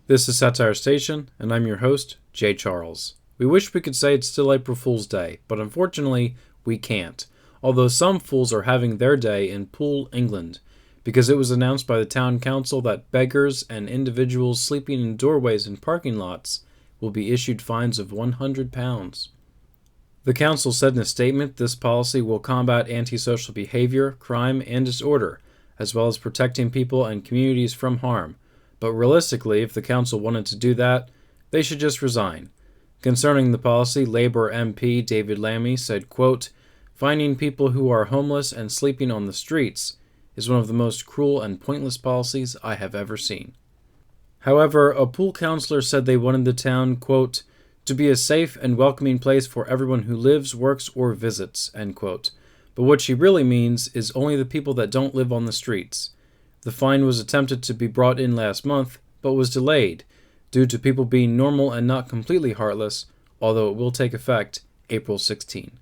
This is Satire Station, and I'm your host, Jay Charles. We wish we could say it's still April Fool's Day, but unfortunately, we can't. Although some fools are having their day in Poole, England, because it was announced by the town council that beggars and individuals sleeping in doorways and parking lots will be issued fines of £100. The council said in a statement this policy will combat antisocial behavior, crime, and disorder, as well as protecting people and communities from harm. But realistically, if the council wanted to do that, they should just resign. Concerning the policy, Labour MP David Lammy said, quote, "Finding people who are homeless and sleeping on the streets is one of the most cruel and pointless policies I have ever seen." However, a Poole councillor said they wanted the town, quote, "to be a safe and welcoming place for everyone who lives, works, or visits," end quote. But what she really means is only the people that don't live on the streets. The fine was attempted to be brought in last month, but was delayed due to people being normal and not completely heartless, although it will take effect April 16.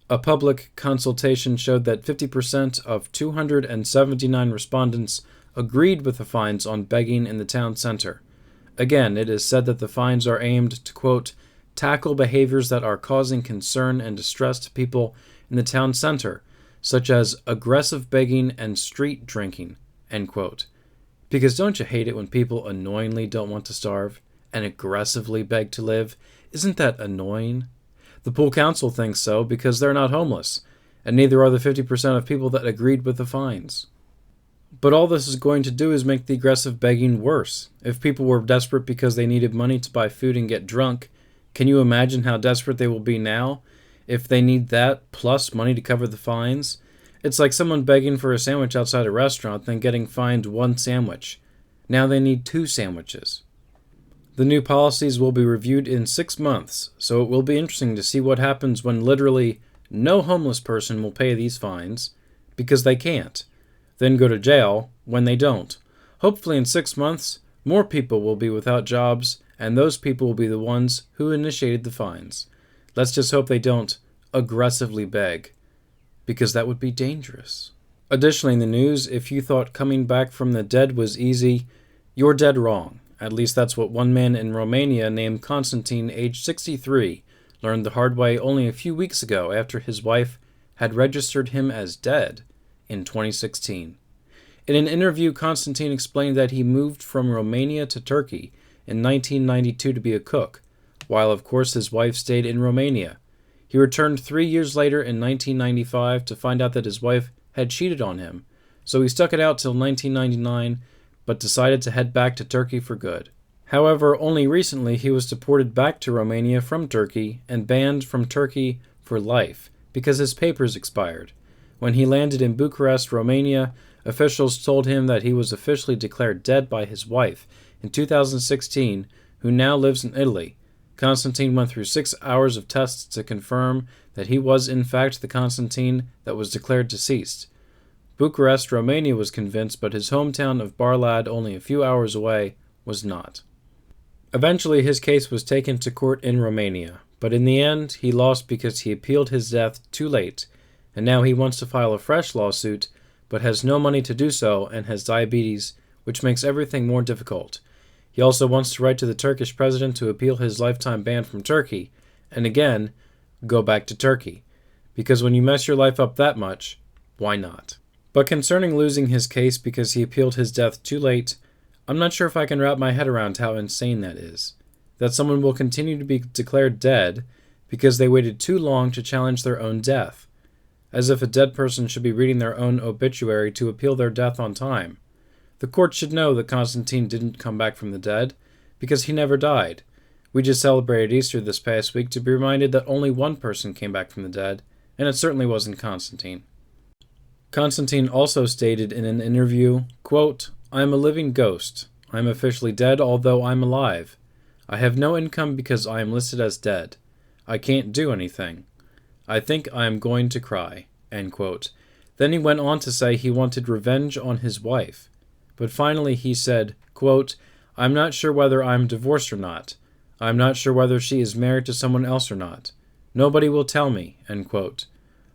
A public consultation showed that 50% of 279 respondents agreed with the fines on begging in the town center. Again, it is said that the fines are aimed to, quote, "tackle behaviors that are causing concern and distress to people in the town center, such as aggressive begging and street drinking," end quote. Because don't you hate it when people annoyingly don't want to starve and aggressively beg to live? Isn't that annoying? The Poole Council thinks so because they're not homeless, and neither are the 50% of people that agreed with the fines. But all this is going to do is make the aggressive begging worse. If people were desperate because they needed money to buy food and get drunk, can you imagine how desperate they will be now if they need that plus money to cover the fines? It's like someone begging for a sandwich outside a restaurant, then getting fined one sandwich. Now they need 2 sandwiches. The new policies will be reviewed in 6 months, so it will be interesting to see what happens when literally no homeless person will pay these fines, because they can't, then go to jail when they don't. Hopefully in 6 months, more people will be without jobs, and those people will be the ones who initiated the fines. Let's just hope they don't aggressively beg, because that would be dangerous. Additionally in the news, if you thought coming back from the dead was easy, you're dead wrong. At least that's what one man in Romania named Constantine, aged 63, learned the hard way only a few weeks ago after his wife had registered him as dead in 2016. In an interview, Constantine explained that he moved from Romania to Turkey in 1992 to be a cook, while of course his wife stayed in Romania. He returned 3 years later in 1995 to find out that his wife had cheated on him, so he stuck it out till 1999, but decided to head back to Turkey for good. However, only recently he was deported back to Romania from Turkey and banned from Turkey for life because his papers expired. When he landed in Bucharest, Romania, officials told him that he was officially declared dead by his wife in 2016, who now lives in Italy. Constantine went through 6 hours of tests to confirm that he was in fact the Constantine that was declared deceased. Bucharest, Romania was convinced, but his hometown of Barlad, only a few hours away, was not. Eventually his case was taken to court in Romania, but in the end he lost because he appealed his death too late, and now he wants to file a fresh lawsuit, but has no money to do so and has diabetes, which makes everything more difficult. He also wants to write to the Turkish president to appeal his lifetime ban from Turkey, and again, go back to Turkey. Because when you mess your life up that much, why not? But concerning losing his case because he appealed his death too late, I'm not sure if I can wrap my head around how insane that is. That someone will continue to be declared dead because they waited too long to challenge their own death. As if a dead person should be reading their own obituary to appeal their death on time. The court should know that Constantine didn't come back from the dead, because he never died. We just celebrated Easter this past week to be reminded that only one person came back from the dead, and it certainly wasn't Constantine. Constantine also stated in an interview, quote, "I am a living ghost. I am officially dead, although I am alive. I have no income because I am listed as dead. I can't do anything. I think I am going to cry," end quote. Then he went on to say he wanted revenge on his wife. But finally he said, quote, "I'm not sure whether I'm divorced or not. I'm not sure whether she is married to someone else or not. Nobody will tell me," end quote.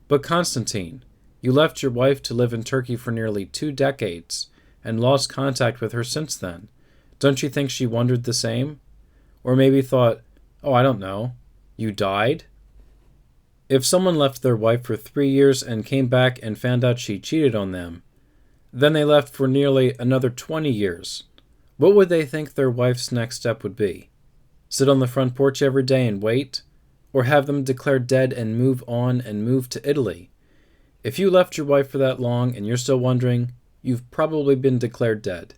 But Constantine, you left your wife to live in Turkey for nearly 2 decades and lost contact with her since then. Don't you think she wondered the same? Or maybe thought, oh, I don't know, you died? If someone left their wife for 3 years and came back and found out she cheated on them, then they left for nearly another 20 years, what would they think their wife's next step would be? Sit on the front porch every day and wait? Or have them declared dead and move on and move to Italy? If you left your wife for that long and you're still wondering, you've probably been declared dead.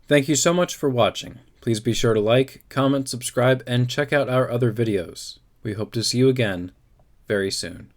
Thank you so much for watching. Please be sure to like, comment, subscribe, and check out our other videos. We hope to see you again very soon.